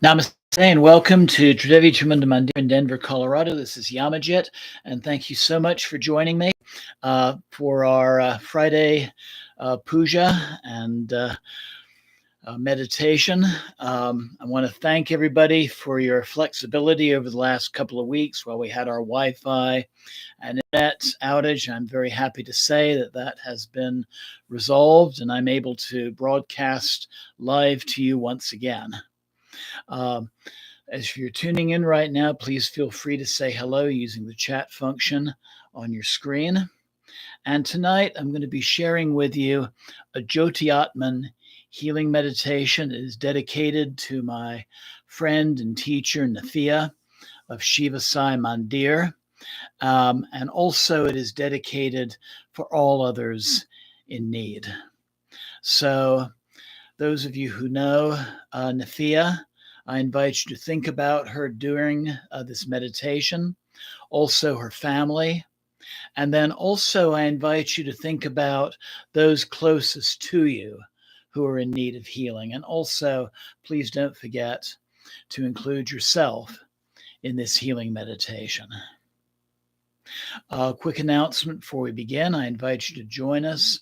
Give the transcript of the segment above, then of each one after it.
Namaste and welcome to Tridevi Chamunda Mandir in Denver, Colorado. This is Yamajit, and thank you so much for joining me for our Friday puja and meditation. I want to thank everybody for your flexibility over the last couple of weeks while we had our Wi-Fi and internet outage. I'm very happy to say that that has been resolved, and I'm able to broadcast live to you once again. Um, as you're tuning in right now, please feel free to say hello using the chat function on your screen. And tonight I'm going to be sharing with you a Jyoti Atman healing meditation. It is dedicated to my friend and teacher, Nafeeah of Shiva Sai Mandir. And also it is dedicated for all others in need. So those of you who know Nafeeah, I invite you to think about her during this meditation, also her family. And then also, I invite you to think about those closest to you who are in need of healing. And also, please don't forget to include yourself in this healing meditation. A quick announcement before we begin. I invite you to join us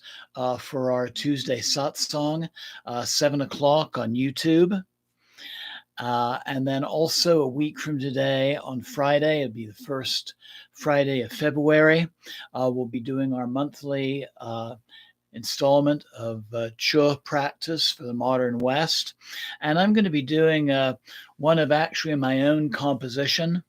for our Tuesday satsang, 7 o'clock on YouTube. And then also a week from today on Friday, it'll be the first Friday of February, we'll be doing our monthly installment of Chua practice for the modern West. And I'm going to be doing one of actually my own composition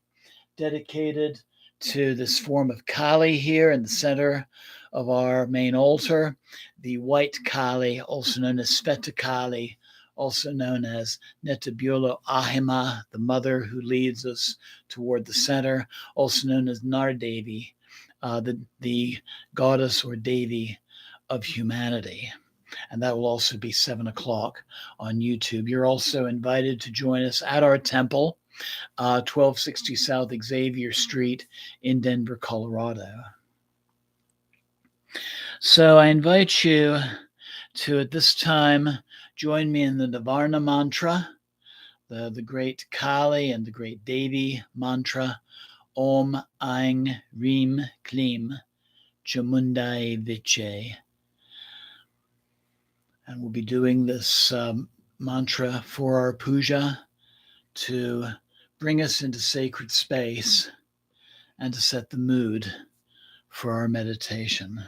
dedicated to this form of Kali here in the center of our main altar, the white Kali, also known as Sveta Kali, also known as Netabulo Ahima, the mother who leads us toward the center, also known as Nardevi, the goddess or Devi of humanity. And that will also be 7 o'clock on YouTube. You're also invited to join us at our temple, 1260 South Xavier Street in Denver, Colorado. So I invite you to, at this time, join me in the Navarna mantra, the great Kali and the great Devi mantra, Om Aing Reem Kleem Chamundai Viche. And we'll be doing this mantra for our puja to bring us into sacred space and to set the mood for our meditation.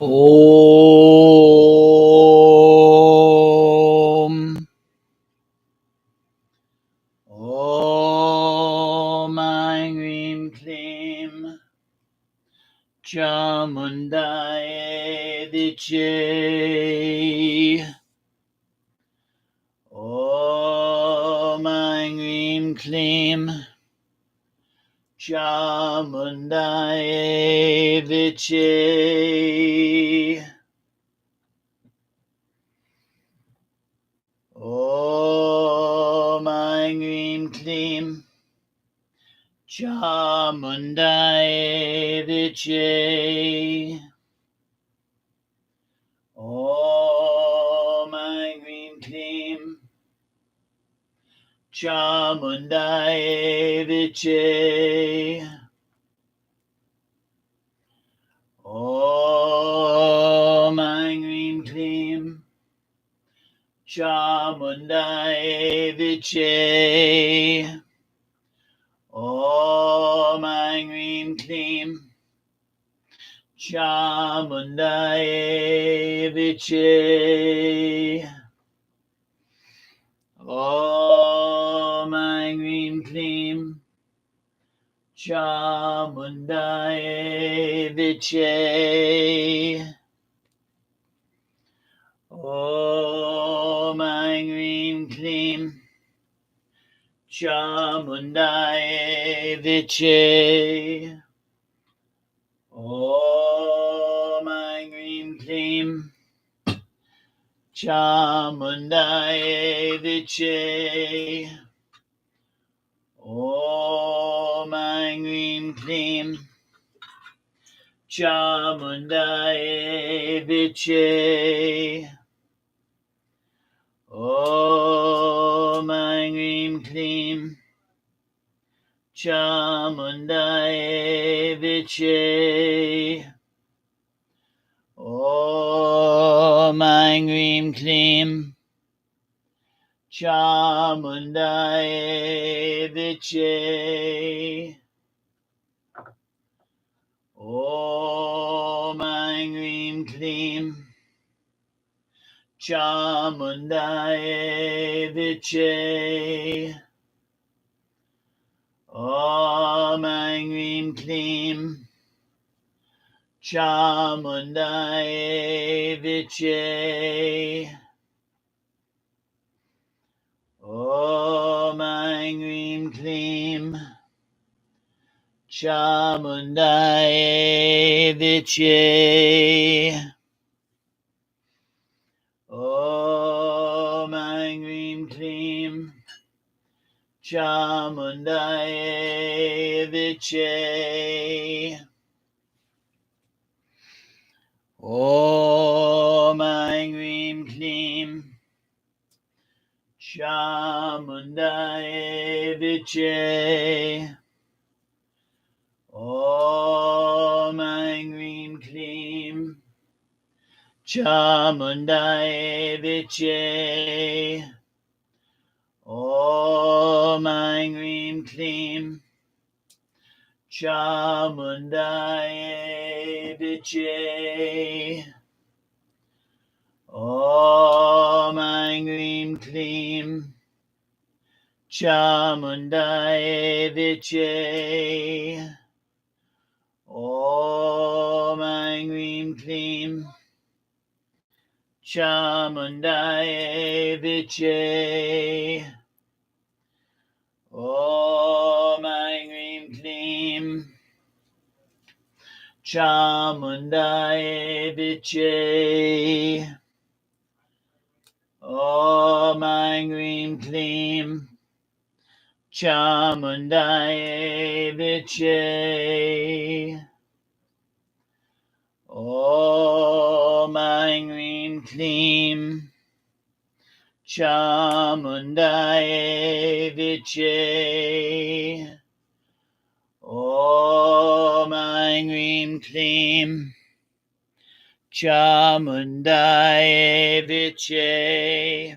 Om. Om Aing Reem Kleem Chamundai Viche. Om Aing Reem Kleem Chamundai Viche. Om Aing Reem Kleem Chamundai Viche. Om Aing Reem Kleem Chamundai Viche. Om Aing Reem Kleem Chamundai Viche. Om Aing Reem Kleem Chamundai Viche. Om Aing Reem Kleem Chamundaye Viche. Om Aing Rim Klim. Chamundaye Viche. Om Aing Rim Klim. Chamundaye Viche. Om Aing Rim Klim. Chamundaye Viche. Om Aing Rim Klim. Chamundaye Viche. Om Aing Rim Klim. Chamundaye Viche. Om Aing Rim Klim. Chamundaye Viche. Om Aing Rim Klim. Chamundaye Viche. Om Aing Rim Klim. Chamundaye Viche. Om Aing Rim Klim. Chamundaye Viche. Om Aing Rim Klim. Chamundaye Viche. Om Aing Rim Klim. Chamundaye Viche. Om Aing Rim Klim. Chamundaye Viche. Om Aing Rim Klim. Chamundaye Viche. Om Aing Rim Klim. Chamundaye Viche. Om Aing Rim Klim. Chamundaye Viche. Om Aing Rim Klim. Chamundaye Viche. Om Aing Rim Klim. Chamundaye Viche. Om Aing Rim Klim. Chamundaye Viche.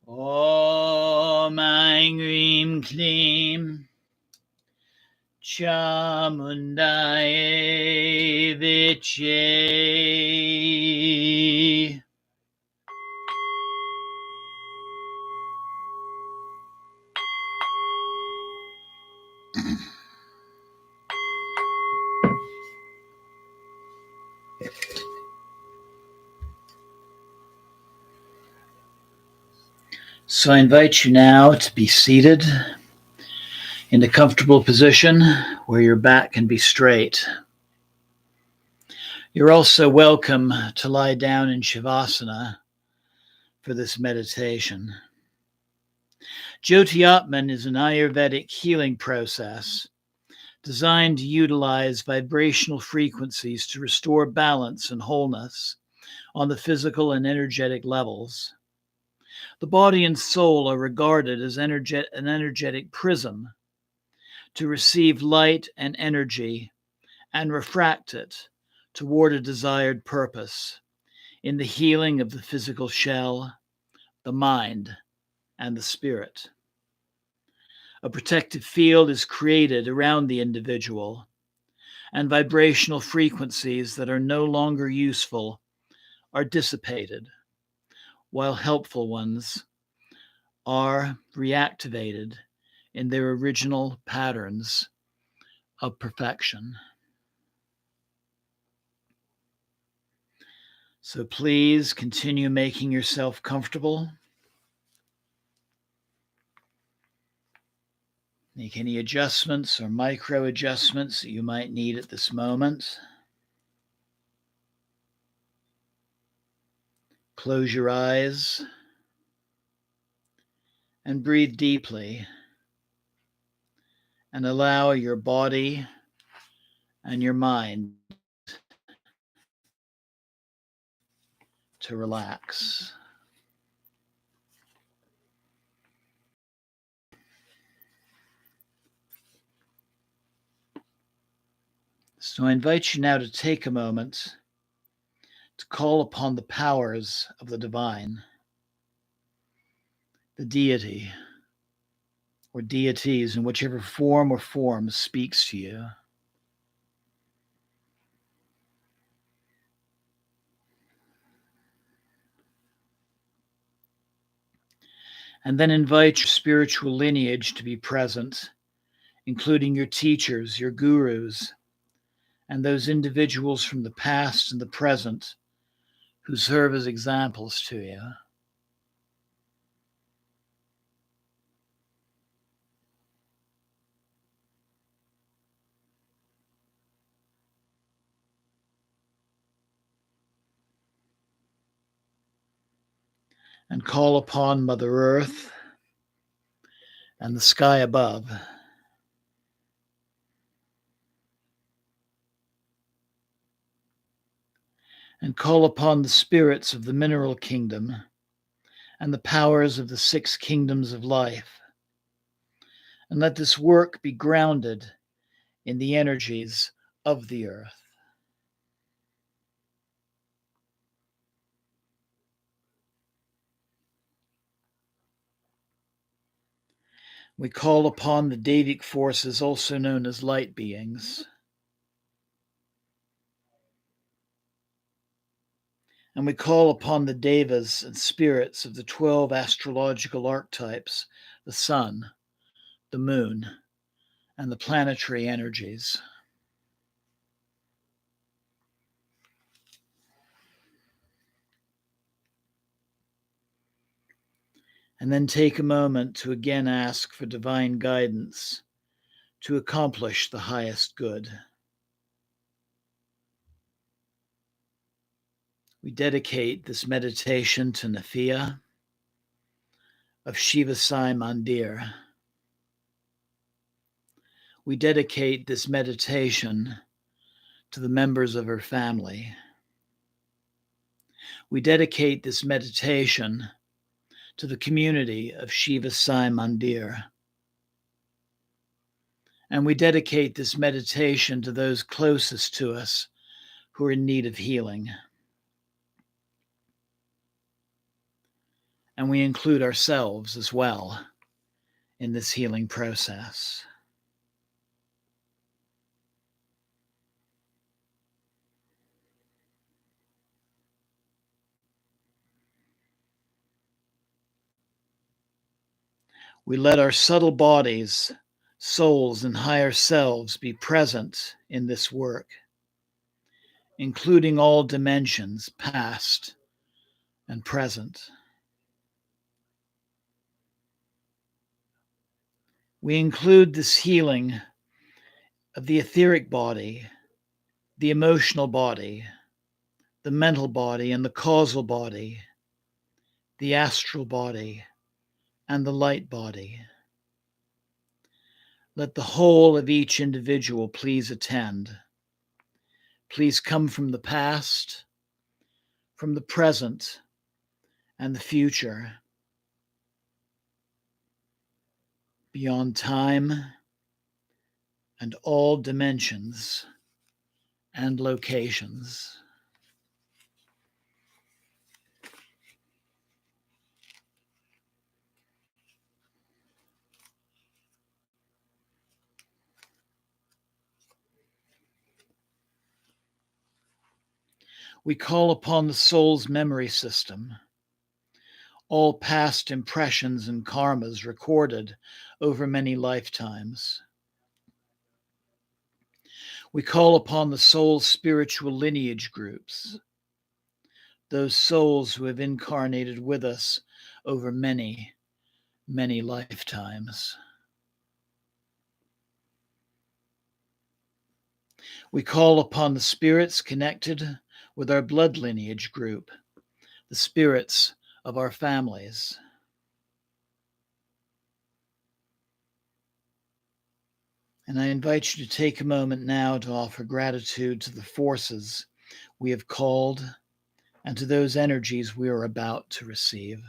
Om Aing Rim Klim. Chamundaye Viche. So I invite you now to be seated in a comfortable position where your back can be straight. You're also welcome to lie down in Shavasana for this meditation. Jyoti Atman is an Ayurvedic healing process designed to utilize vibrational frequencies to restore balance and wholeness on the physical and energetic levels. The body and soul are regarded as an energetic prism to receive light and energy and refract it toward a desired purpose in the healing of the physical shell, the mind, and the spirit. A protective field is created around the individual, and vibrational frequencies that are no longer useful are dissipated, while helpful ones are reactivated in their original patterns of perfection. So please continue making yourself comfortable. Make any adjustments or micro adjustments that you might need at this moment. Close your eyes and breathe deeply, and allow your body and your mind to relax. So I invite you now to take a moment to call upon the powers of the divine, the deity, or deities in whichever form or form speaks to you. And then invite your spiritual lineage to be present, including your teachers, your gurus, and those individuals from the past and the present who serve as examples to you. And call upon Mother Earth and the sky above. And call upon the spirits of the mineral kingdom and the powers of the 6 kingdoms of life. And let this work be grounded in the energies of the earth. We call upon the Devic forces, also known as light beings. And we call upon the devas and spirits of the 12 astrological archetypes, the sun, the moon, and the planetary energies. And then take a moment to again ask for divine guidance to accomplish the highest good. We dedicate this meditation to Nafeeah of Shiva Sai Mandir. We dedicate this meditation to the members of her family. We dedicate this meditation to the community of Shiva Sai Mandir. And we dedicate this meditation to those closest to us who are in need of healing. And we include ourselves as well in this healing process. We let our subtle bodies, souls, and higher selves be present in this work, including all dimensions, past and present. We include this healing of the etheric body, the emotional body, the mental body, and the causal body, the astral body, and the light body. Let the whole of each individual please attend. Please come from the past, from the present, and the future, beyond time and all dimensions and locations. We call upon the soul's memory system, all past impressions and karmas recorded over many lifetimes. We call upon the soul's spiritual lineage groups, those souls who have incarnated with us over many, many lifetimes. We call upon the spirits connected with our blood lineage group, the spirits of our families. And I invite you to take a moment now to offer gratitude to the forces we have called and to those energies we are about to receive.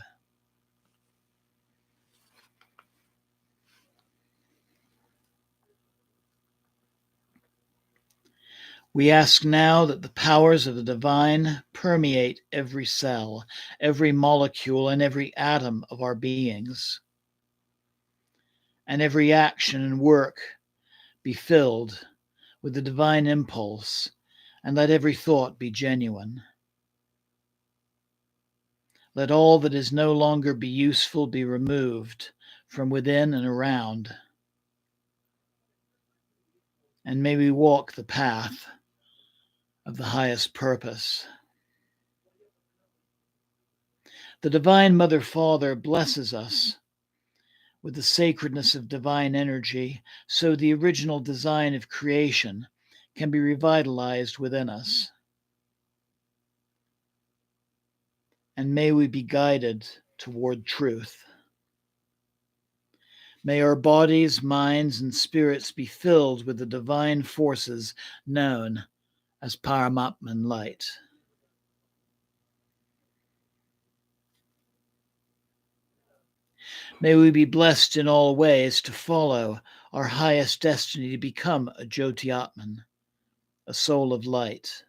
We ask now that the powers of the divine permeate every cell, every molecule, and every atom of our beings, and every action and work be filled with the divine impulse, and let every thought be genuine. Let all that is no longer be useful be removed from within and around, and may we walk the path of the highest purpose. The Divine Mother Father blesses us with the sacredness of divine energy, so the original design of creation can be revitalized within us. And may we be guided toward truth. May our bodies, minds, and spirits be filled with the divine forces known as Paramatman light. May we be blessed in all ways to follow our highest destiny to become a Jyoti Atman, a soul of light.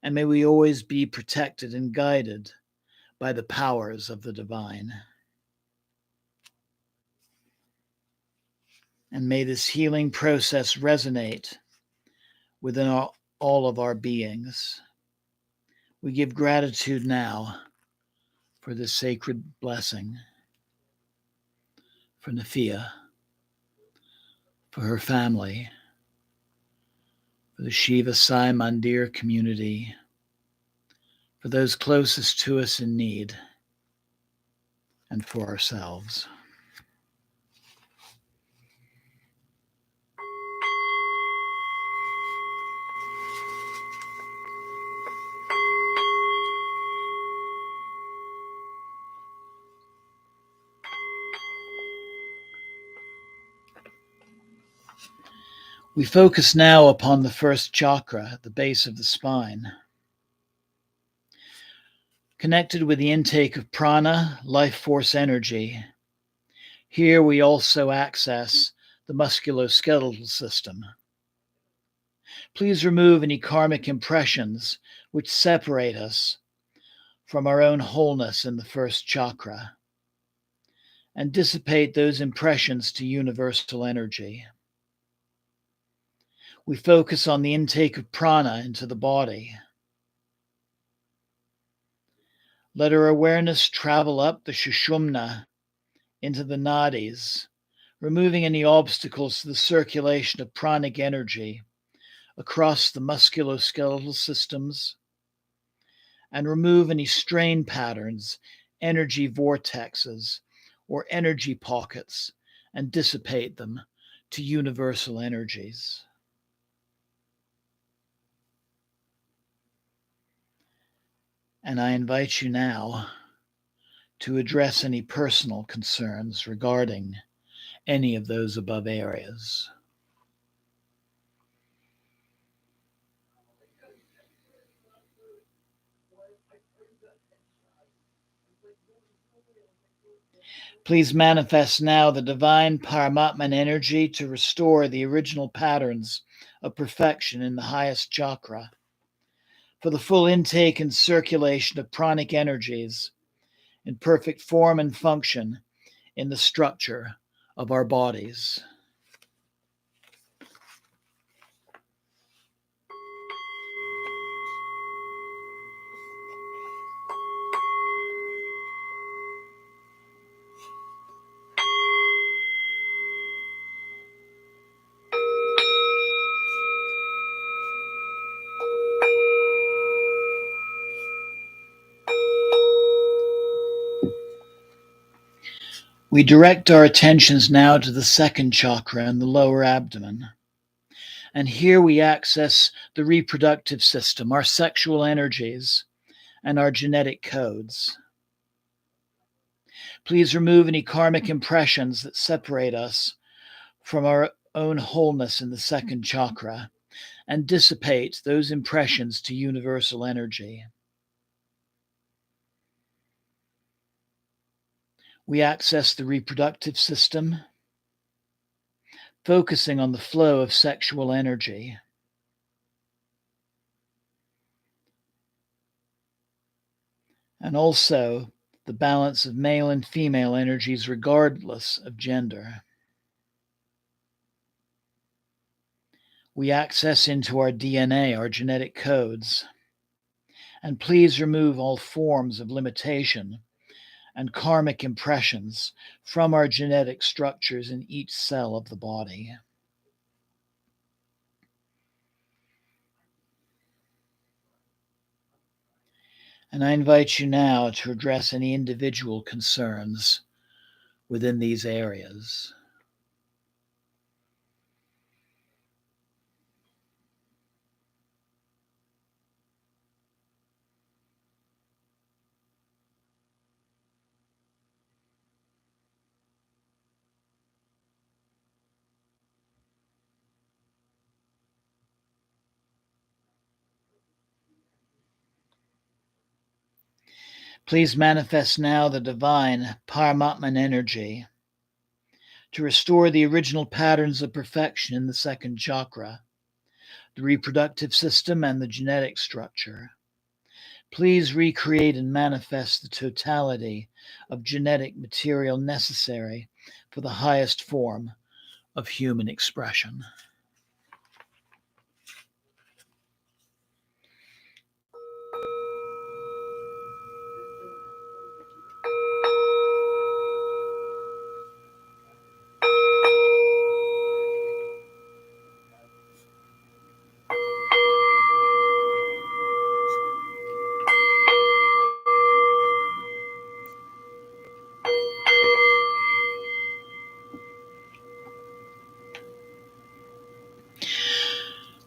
And may we always be protected and guided by the powers of the divine. And may this healing process resonate within all of our beings. We give gratitude now for this sacred blessing, for Nafeeah, for her family, for the Shiva Sai Mandir community, for those closest to us in need, and for ourselves. We focus now upon the first chakra at the base of the spine. Connected with the intake of prana, life force energy, here we also access the musculoskeletal system. Please remove any karmic impressions which separate us from our own wholeness in the first chakra, and dissipate those impressions to universal energy. We focus on the intake of prana into the body. Let our awareness travel up the Sushumna into the nadis, removing any obstacles to the circulation of pranic energy across the musculoskeletal systems, and remove any strain patterns, energy vortexes, or energy pockets, and dissipate them to universal energies. And I invite you now to address any personal concerns regarding any of those above areas. Please manifest now the divine Paramatman energy to restore the original patterns of perfection in the highest chakra, for the full intake and circulation of pranic energies in perfect form and function in the structure of our bodies. We direct our attentions now to the second chakra in the lower abdomen. And here we access the reproductive system, our sexual energies, and our genetic codes. Please remove any karmic impressions that separate us from our own wholeness in the second chakra and dissipate those impressions to universal energy. We access the reproductive system, focusing on the flow of sexual energy. And also the balance of male and female energies regardless of gender. We access into our DNA, our genetic codes. And please remove all forms of limitation and karmic impressions from our genetic structures in each cell of the body. And I invite you now to address any individual concerns within these areas. Please manifest now the divine Paramatman energy to restore the original patterns of perfection in the second chakra, the reproductive system, and the genetic structure. Please recreate and manifest the totality of genetic material necessary for the highest form of human expression.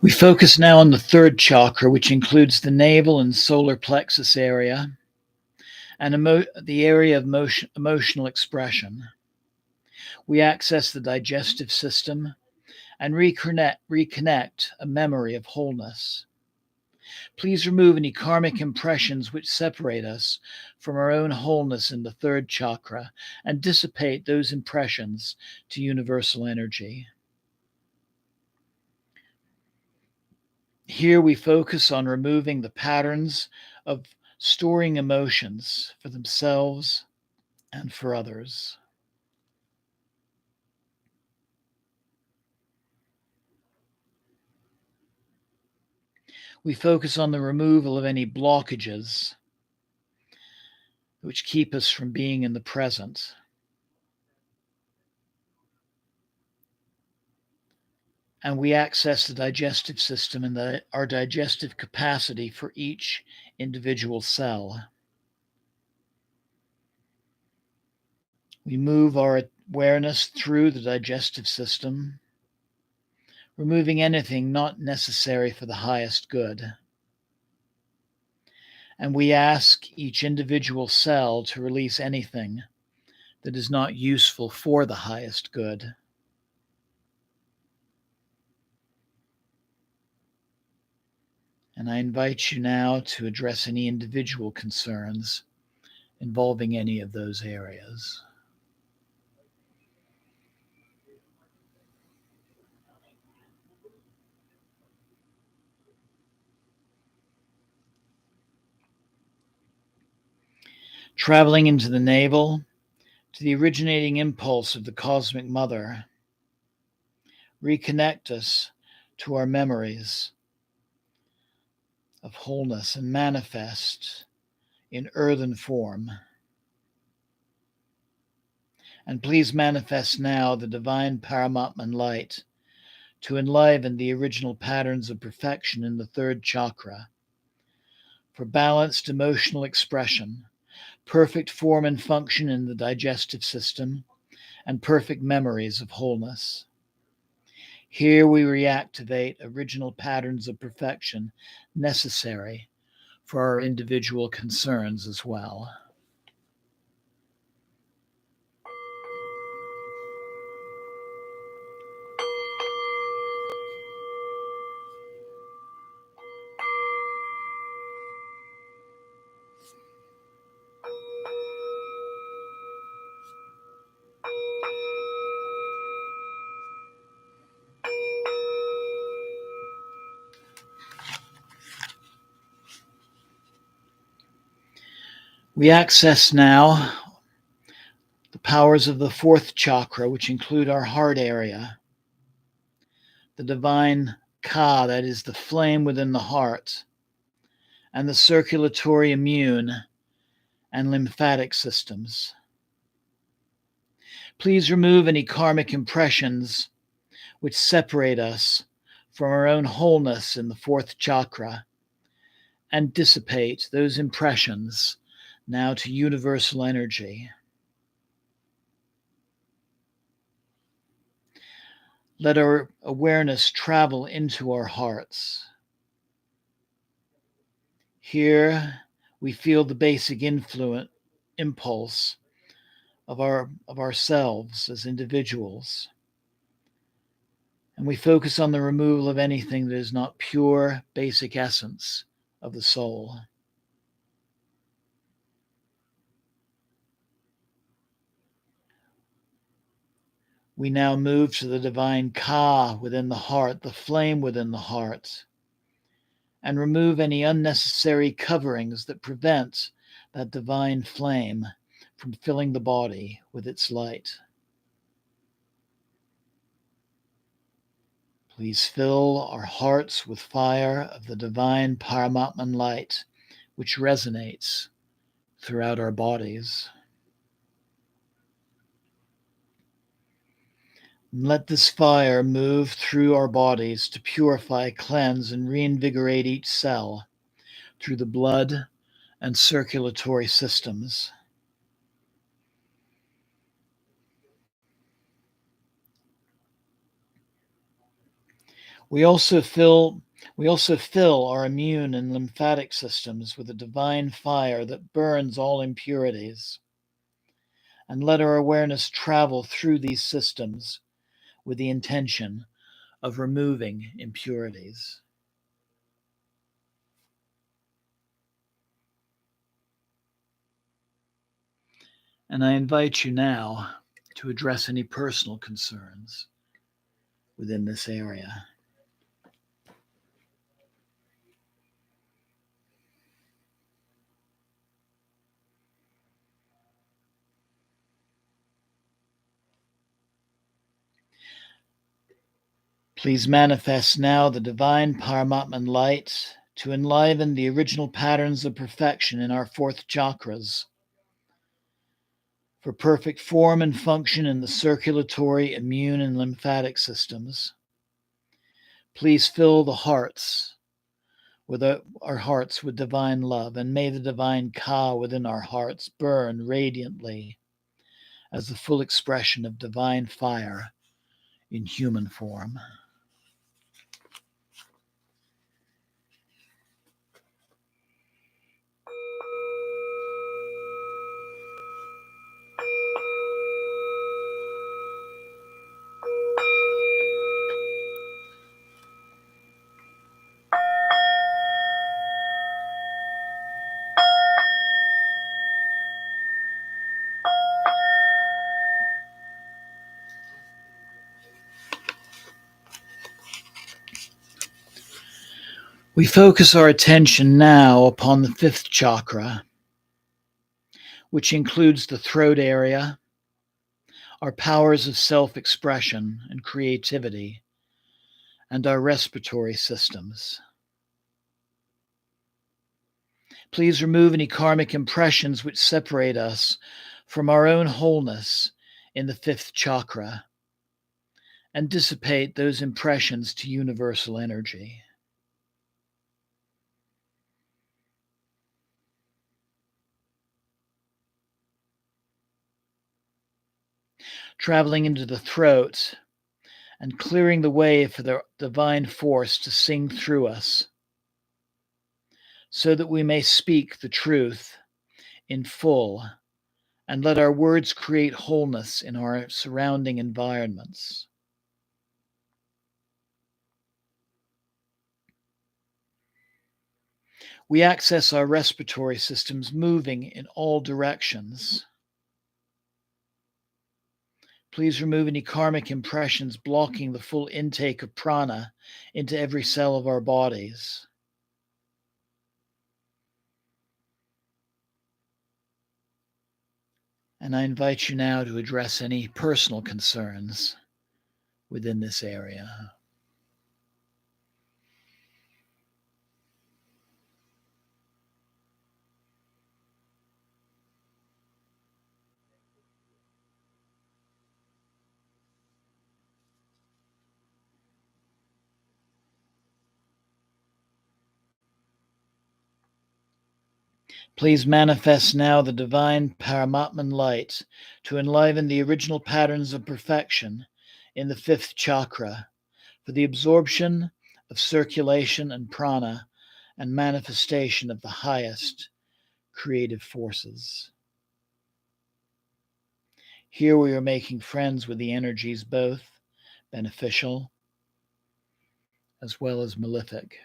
We focus now on the third chakra, which includes the navel and solar plexus area, and the area of emotional expression. We access the digestive system and reconnect a memory of wholeness. Please remove any karmic impressions which separate us from our own wholeness in the third chakra and dissipate those impressions to universal energy. Here we focus on removing the patterns of storing emotions for themselves and for others. We focus on the removal of any blockages which keep us from being in the present. And we access the digestive system and our digestive capacity for each individual cell. We move our awareness through the digestive system, removing anything not necessary for the highest good. And we ask each individual cell to release anything that is not useful for the highest good. And I invite you now to address any individual concerns involving any of those areas. Traveling into the navel to the originating impulse of the cosmic mother, reconnect us to our memories of wholeness and manifest in earthen form. And please manifest now the divine Paramatman light to enliven the original patterns of perfection in the third chakra, for balanced emotional expression, perfect form and function in the digestive system, and perfect memories of wholeness. Here we reactivate original patterns of perfection necessary for our individual concerns as well. We access now the powers of the fourth chakra, which include our heart area, the divine Ka, that is the flame within the heart, and the circulatory, immune, and lymphatic systems. Please remove any karmic impressions which separate us from our own wholeness in the fourth chakra and dissipate those impressions now to universal energy. Let our awareness travel into our hearts. Here we feel the basic impulse of ourselves as individuals. And we focus on the removal of anything that is not pure, basic essence of the soul. We now move to the divine Ka within the heart, the flame within the heart, and remove any unnecessary coverings that prevent that divine flame from filling the body with its light. Please fill our hearts with fire of the divine Paramatman light, which resonates throughout our bodies. Let this fire move through our bodies to purify, cleanse, and reinvigorate each cell through the blood and circulatory systems. We also fill our immune and lymphatic systems with a divine fire that burns all impurities. And let our awareness travel through these systems with the intention of removing impurities. And I invite you now to address any personal concerns within this area. Please manifest now the divine Paramatman light to enliven the original patterns of perfection in our fourth chakras for perfect form and function in the circulatory, immune, and lymphatic systems. Please fill the hearts with our hearts with divine love, and may the divine Ka within our hearts burn radiantly as the full expression of divine fire in human form. We focus our attention now upon the fifth chakra, which includes the throat area, our powers of self expression and creativity, and our respiratory systems. Please remove any karmic impressions which separate us from our own wholeness in the fifth chakra and dissipate those impressions to universal energy. traveling into the throat and clearing the way for the divine force to sing through us, so that we may speak the truth in full and let our words create wholeness in our surrounding environments. We access our respiratory systems moving in all directions. Please remove any karmic impressions blocking the full intake of prana into every cell of our bodies. And I invite you now to address any personal concerns within this area. Please manifest now the divine Paramatman light to enliven the original patterns of perfection in the fifth chakra for the absorption of circulation and prana and manifestation of the highest creative forces. Here we are making friends with the energies both beneficial as well as malefic.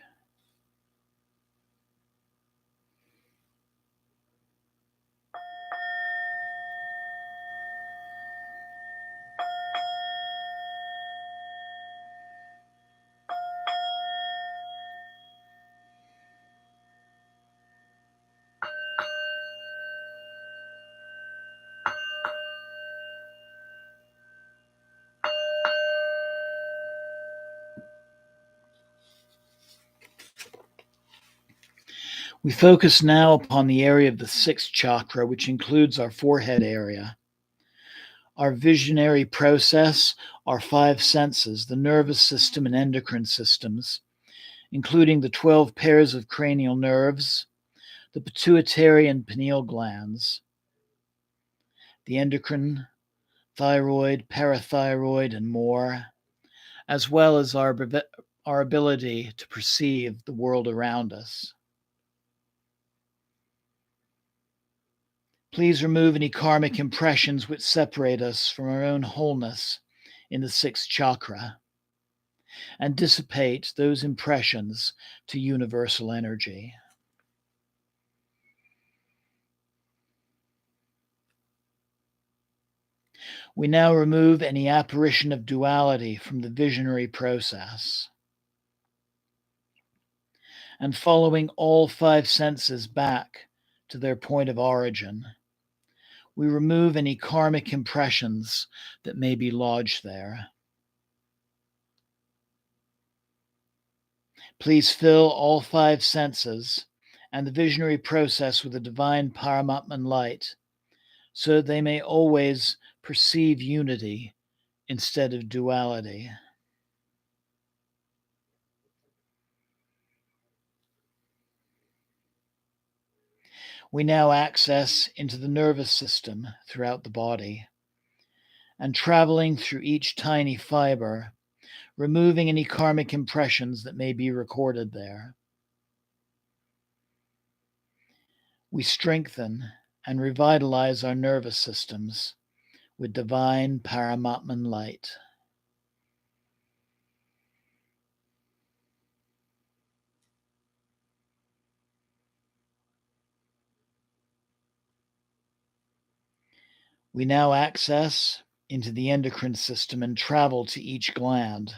We focus now upon the area of the sixth chakra, which includes our forehead area, our visionary process, our five senses, the nervous system and endocrine systems, including the 12 pairs of cranial nerves, the pituitary and pineal glands, the endocrine, thyroid, parathyroid, and more, as well as our ability to perceive the world around us. Please remove any karmic impressions which separate us from our own wholeness in the sixth chakra and dissipate those impressions to universal energy. We now remove any apparition of duality from the visionary process. And following all five senses back to their point of origin, we remove any karmic impressions that may be lodged there. Please fill all five senses and the visionary process with the divine Paramatman light, so that they may always perceive unity instead of duality. We now access into the nervous system throughout the body, and traveling through each tiny fiber, removing any karmic impressions that may be recorded there. We strengthen and revitalize our nervous systems with divine Paramatman light. We now access into the endocrine system and travel to each gland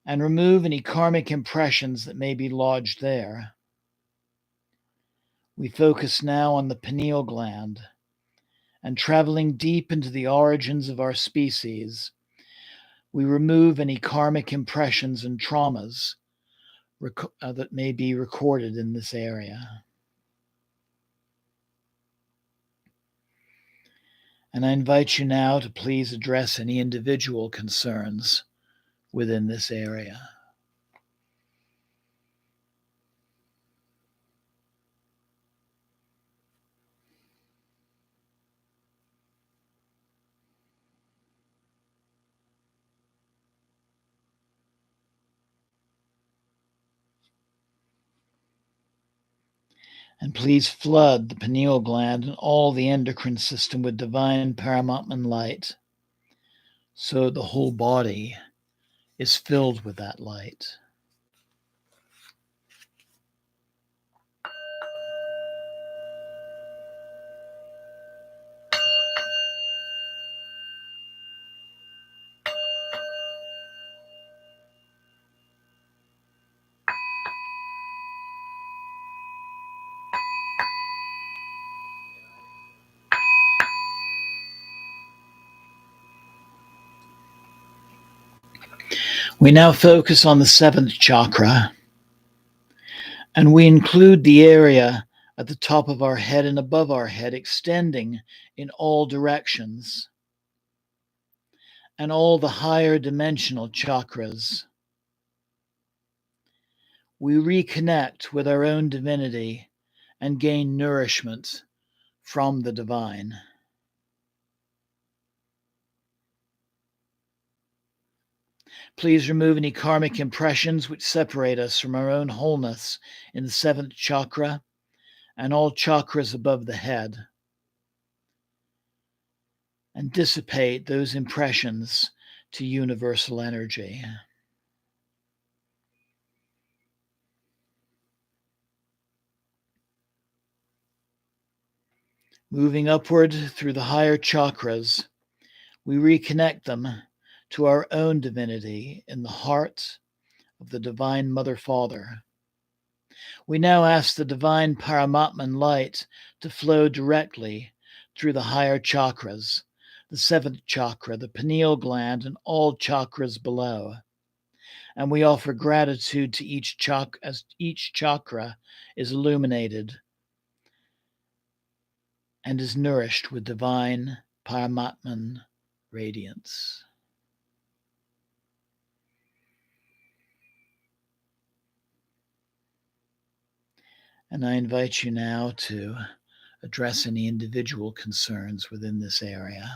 and remove any karmic impressions that may be lodged there. We focus now on the pineal gland and traveling deep into the origins of our species, we remove any karmic impressions and traumas that may be recorded in this area. And I invite you now to please address any individual concerns within this area. And please flood the pineal gland and all the endocrine system with divine Paramatman light, so the whole body is filled with that light. We now focus on the seventh chakra, and we include the area at the top of our head and above our head, extending in all directions, and all the higher dimensional chakras. We reconnect with our own divinity and gain nourishment from the divine. Please remove any karmic impressions which separate us from our own wholeness in the seventh chakra and all chakras above the head, and dissipate those impressions to universal energy. Moving upward through the higher chakras, we reconnect them to our own divinity in the heart of the Divine Mother Father. We now ask the Divine Paramatman light to flow directly through the higher chakras, the seventh chakra, the pineal gland, and all chakras below. And we offer gratitude to each chakra as each chakra is illuminated and is nourished with divine Paramatman radiance. And I invite you now to address any individual concerns within this area.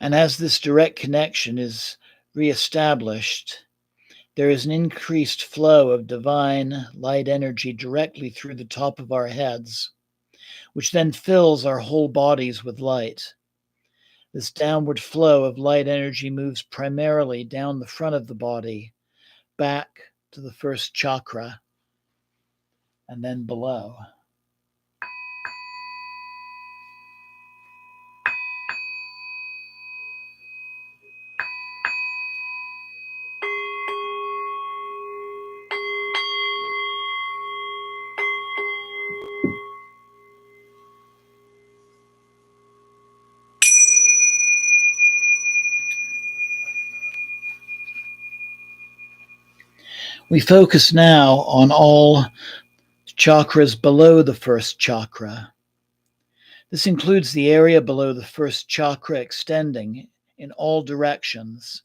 And as this direct connection is reestablished, there is an increased flow of divine light energy directly through the top of our heads, which then fills our whole bodies with light. This downward flow of light energy moves primarily down the front of the body, back to the first chakra, and then below. We focus now on all chakras below the first chakra. This includes the area below the first chakra extending in all directions,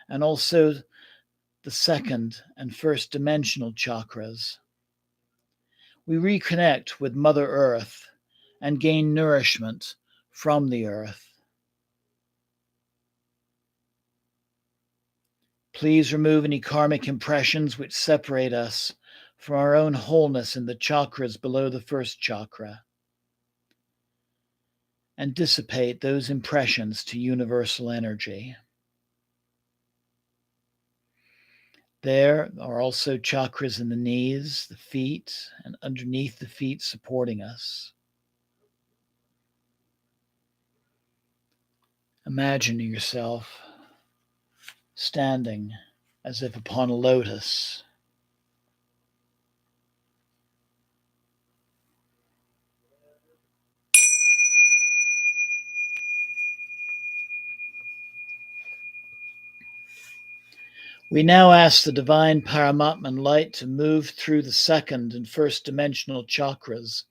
and also the second and first dimensional chakras. We reconnect with Mother Earth and gain nourishment from the earth. Please remove any karmic impressions which separate us from our own wholeness in the chakras below the first chakra, and dissipate those impressions to universal energy. There are also chakras in the knees, the feet, and underneath the feet supporting us. Imagine yourself standing as if upon a lotus. We now ask the divine Paramatman light to move through the second and first dimensional chakras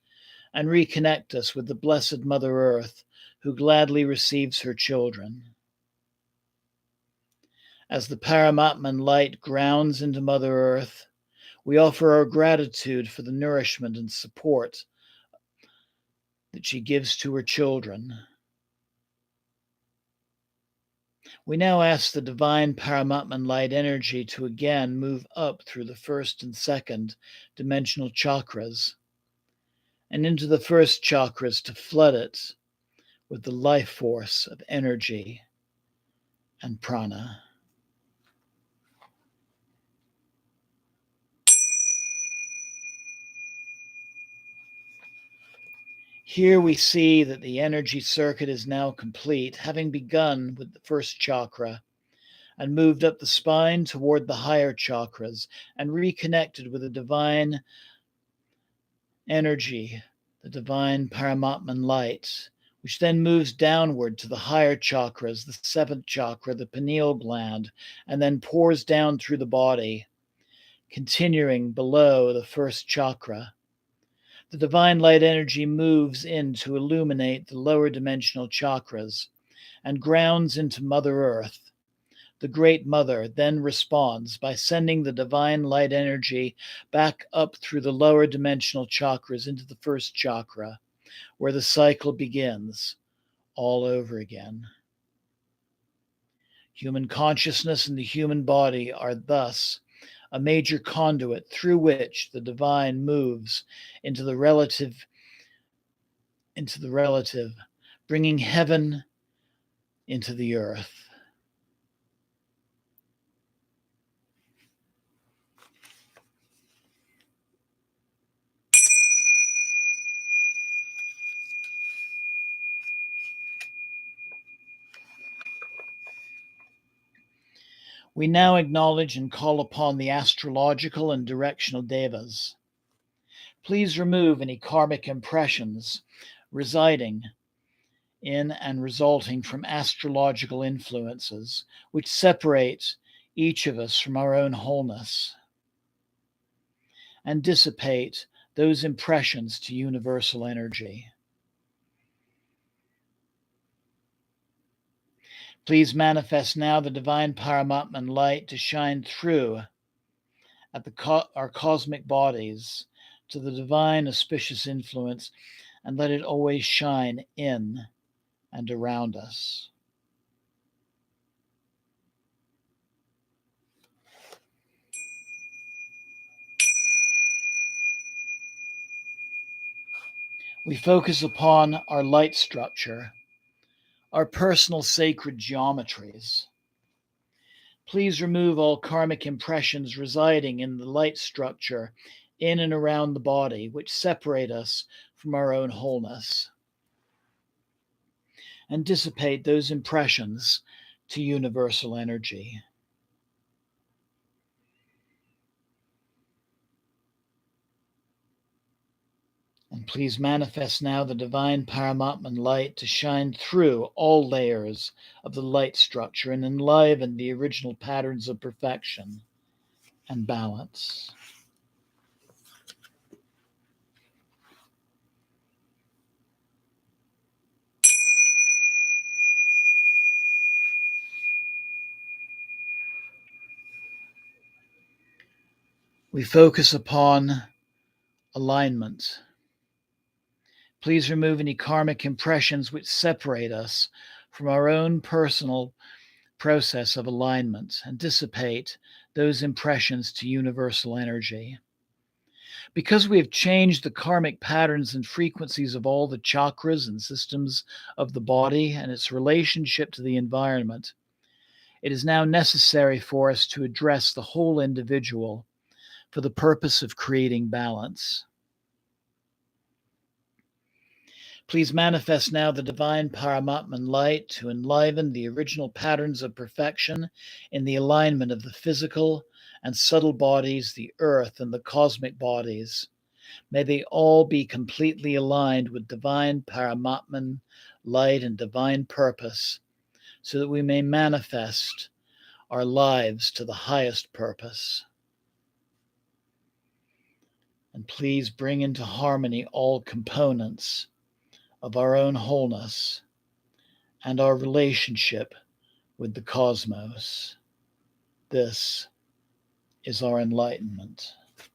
and reconnect us with the Blessed Mother Earth, who gladly receives her children. As the Paramatman light grounds into Mother Earth, We offer our gratitude for the nourishment and support that she gives to her children. We now ask the divine Paramatman light energy to again move up through the first and second dimensional chakras and into the first chakras to flood it with the life force of energy and prana. Here we see that the energy circuit is now complete, having begun with the first chakra and moved up the spine toward the higher chakras and reconnected with the divine energy, the divine Paramatman light, which then moves downward to the higher chakras, the seventh chakra, the pineal gland, and then pours down through the body, continuing below the first chakra. The divine light energy moves in to illuminate the lower dimensional chakras and grounds into Mother Earth. The Great Mother then responds by sending the divine light energy back up through the lower dimensional chakras into the first chakra, where the cycle begins all over again. Human consciousness and the human body are thus a major conduit through which the divine moves into the relative, bringing heaven into the earth. We now acknowledge and call upon the astrological and directional devas. Please remove any karmic impressions residing in and resulting from astrological influences, which separate each of us from our own wholeness, and dissipate those impressions to universal energy. Please manifest now the divine Paramatman light to shine through at our cosmic bodies to the divine auspicious influence, and let it always shine in and around us. We focus upon our light structure, our personal sacred geometries. Please remove all karmic impressions residing in the light structure in and around the body, which separate us from our own wholeness, and dissipate those impressions to universal energy. And please manifest now the divine Paramatman light to shine through all layers of the light structure and enliven the original patterns of perfection and balance. We focus upon alignment. Please remove any karmic impressions which separate us from our own personal process of alignment and dissipate those impressions to universal energy. Because we have changed the karmic patterns and frequencies of all the chakras and systems of the body and its relationship to the environment, it is now necessary for us to address the whole individual for the purpose of creating balance. Please manifest now the divine Paramatman light to enliven the original patterns of perfection in the alignment of the physical and subtle bodies, the earth, and the cosmic bodies. May they all be completely aligned with divine Paramatman light and divine purpose, so that we may manifest our lives to the highest purpose. And please bring into harmony all components of our own wholeness and our relationship with the cosmos. This is our enlightenment.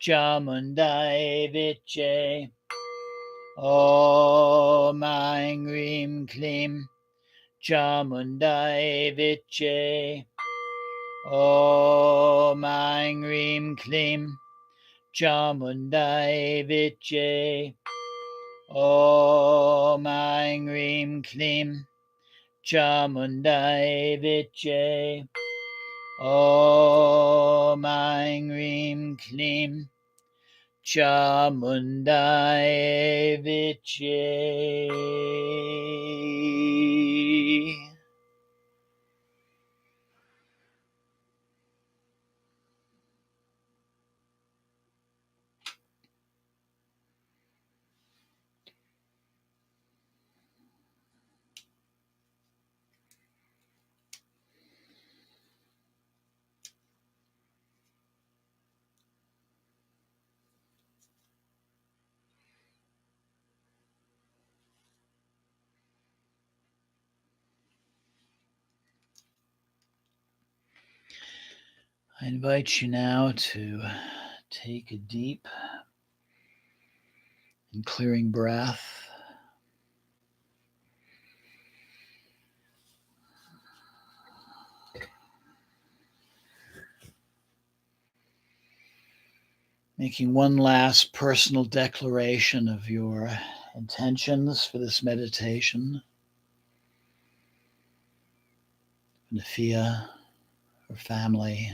Chamundai Viche. Om Aing Rim Klim Chamundai Viche. Om Aing Rim Klim Chamundai Viche. Om Aing Rim Klim Chamundai Viche. Om Aing Rim Klim Chamundai Viche. I invite you now to take a deep and clearing breath. Making one last personal declaration of your intentions for this meditation. Nafeeah, her family,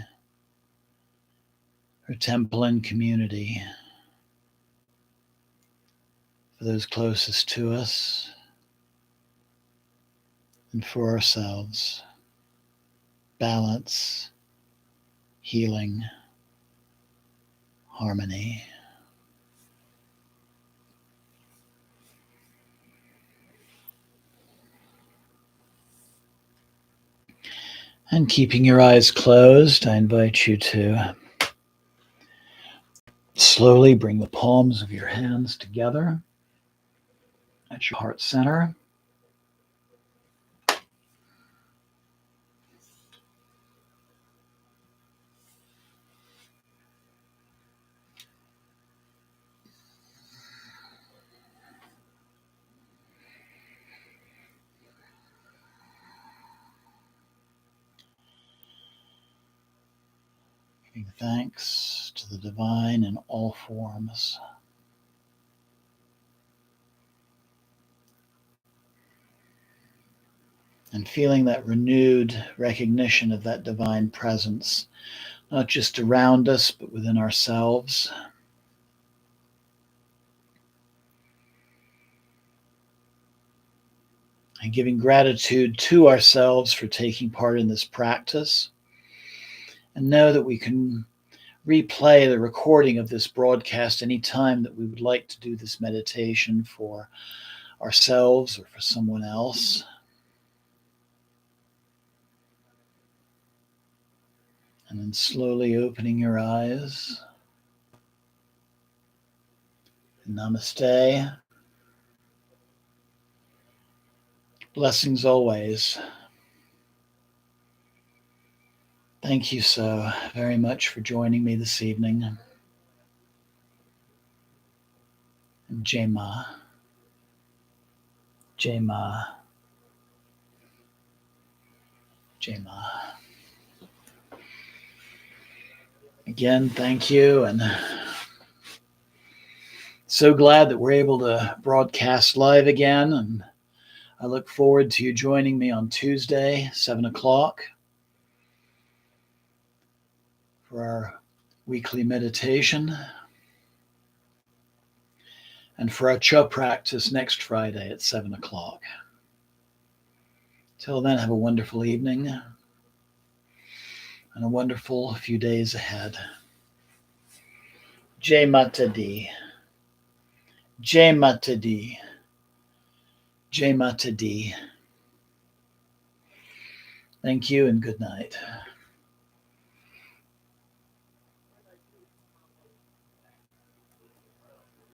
her temple and community, for those closest to us, and for ourselves. Balance, healing, harmony. And keeping your eyes closed, I invite you to slowly bring the palms of your hands together at your heart center. Giving thanks to the divine in all forms. And feeling that renewed recognition of that divine presence, not just around us, but within ourselves. And giving gratitude to ourselves for taking part in this practice. And know that we can replay the recording of this broadcast anytime that we would like to do this meditation for ourselves or for someone else. And then slowly opening your eyes. Namaste. Blessings always. Thank you so very much for joining me this evening. And Jai Ma. Jai Ma. Jai Ma. Again, thank you, and so glad that we're able to broadcast live again, and I look forward to you joining me on Tuesday, 7 o'clock, for our weekly meditation, and for our Cha practice next Friday at 7 o'clock. Till then, have a wonderful evening and a wonderful few days ahead. Jai Mata Di. Jai Mata Di. Jai Mata Di. Thank you and good night.